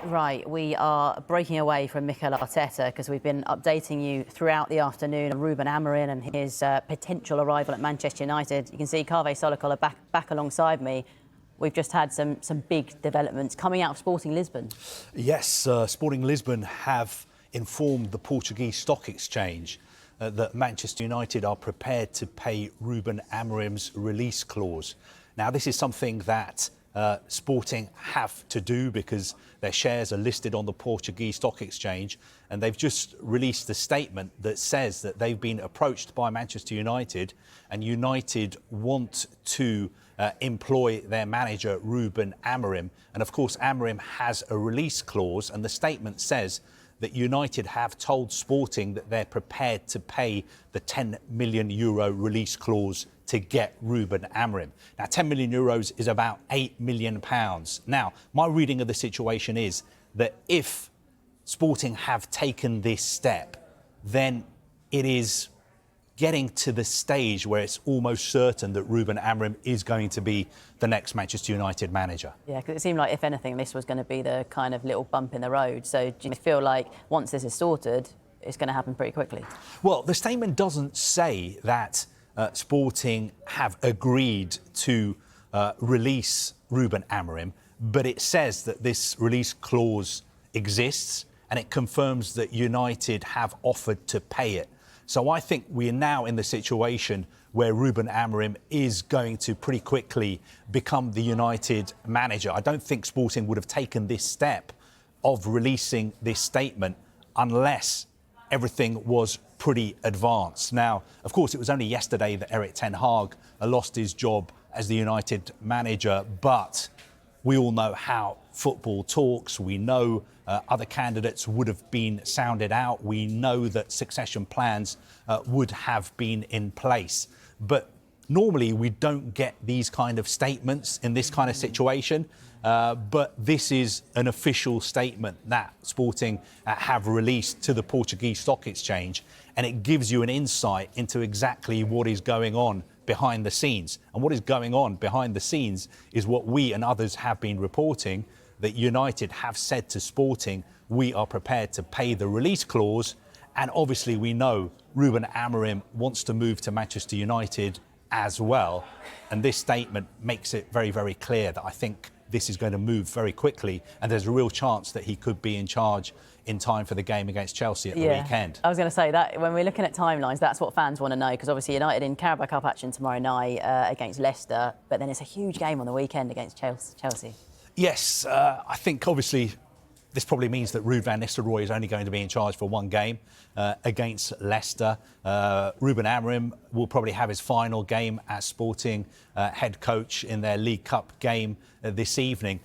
Right, we are breaking away from Mikel Arteta because we've been updating you throughout the afternoon on Ruben Amorim and his potential arrival at Manchester United. You can see Kaveh Solokol back alongside me. We've just had some big developments coming out of Sporting Lisbon. Yes, Sporting Lisbon have informed the Portuguese Stock Exchange that Manchester United are prepared to pay Ruben Amorim's release clause. Now, this is something that Sporting have to do because their shares are listed on the Portuguese Stock Exchange, and they've just released a statement that says that they've been approached by Manchester United and United want to employ their manager Ruben Amorim. And of course Amorim has a release clause, and the statement says that United have told Sporting that they're prepared to pay the €10 million release clause to get Ruben Amorim. Now, €10 million is about £8 million. Now, my reading of the situation is that if Sporting have taken this step, then it is getting to the stage where it's almost certain that Ruben Amorim is going to be the next Manchester United manager. Yeah, because it seemed like, if anything, this was going to be the kind of little bump in the road. So do you feel like once this is sorted, it's going to happen pretty quickly? Well, the statement doesn't say that Sporting have agreed to release Ruben Amorim, but it says that this release clause exists and it confirms that United have offered to pay it. So I think we are now in the situation where Ruben Amorim is going to pretty quickly become the United manager. I don't think Sporting would have taken this step of releasing this statement unless everything was pretty advanced. Now, of course, it was only yesterday that Erik ten Hag lost his job as the United manager, but we all know how football talks. We know other candidates would have been sounded out. We know that succession plans would have been in place. But normally we don't get these kind of statements in this kind of situation. But this is an official statement that Sporting have released to the Portuguese Stock Exchange, and it gives you an insight into exactly what is going on behind the scenes. And what is going on behind the scenes is what we and others have been reporting, that United have said to Sporting, we are prepared to pay the release clause. And obviously we know Ruben Amorim wants to move to Manchester United as well. And this statement makes it very, very clear that I think this is going to move very quickly, and there's a real chance that he could be in charge in time for the game against Chelsea at the weekend. I was going to say that when we're looking at timelines, that's what fans want to know, because obviously United in Carabao Cup action tomorrow night against Leicester, but then it's a huge game on the weekend against Chelsea. Yes, I think obviously this probably means that Ruud van Nistelrooy is only going to be in charge for one game against Leicester. Ruben Amorim will probably have his final game as Sporting head coach in their League Cup game this evening.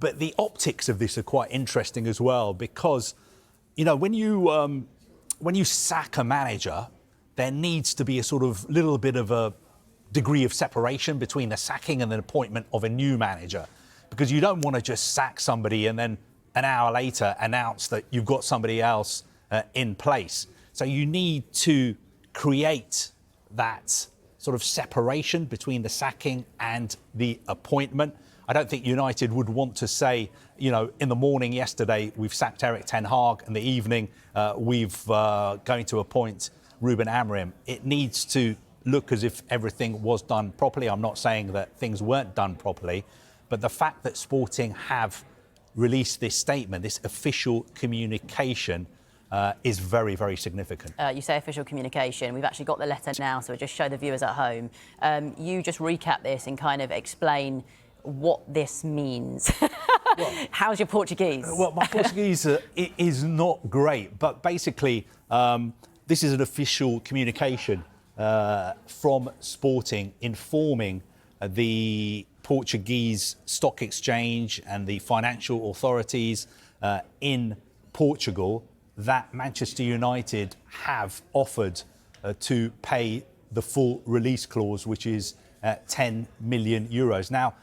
But the optics of this are quite interesting as well, because, you know, when you sack a manager, there needs to be a sort of little bit of a degree of separation between the sacking and the appointment of a new manager, because you don't want to just sack somebody and then an hour later announce that you've got somebody else in place. So you need to create that sort of separation between the sacking and the appointment. I don't think United would want to say, you know, in the morning yesterday we've sacked Erik ten Hag, in the evening we've going to appoint Ruben Amorim. It needs to look as if everything was done properly. I'm not saying that things weren't done properly, but the fact that Sporting have released this statement, this official communication, is very, very significant. You say official communication. We've actually got the letter now, so we'll just show the viewers at home. You just recap this and kind of explain what this means. Well, how's your Portuguese? Well, my Portuguese is not great, but basically this is an official communication from Sporting informing the Portuguese Stock Exchange and the financial authorities in Portugal that Manchester United have offered to pay the full release clause, which is €10 million. Now,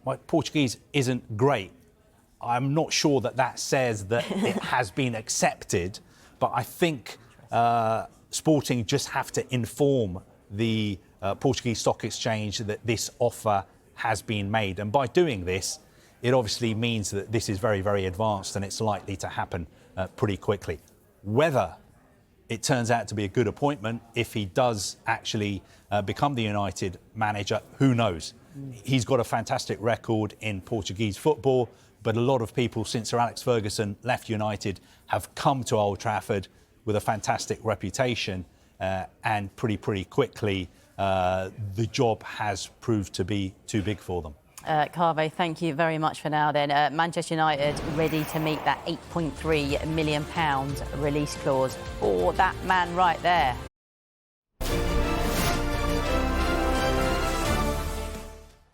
my Portuguese isn't great. I'm not sure that that says that it has been accepted, but I think Sporting just have to inform the Portuguese Stock Exchange that this offer has been made. And by doing this, it obviously means that this is very, very advanced and it's likely to happen pretty quickly. Whether it turns out to be a good appointment, if he does actually become the United manager, who knows? He's got a fantastic record in Portuguese football, but a lot of people since Sir Alex Ferguson left United have come to Old Trafford with a fantastic reputation, and pretty quickly the job has proved to be too big for them. Carve, thank you very much for now then. Manchester United ready to meet that £8.3 million release clause for that man right there.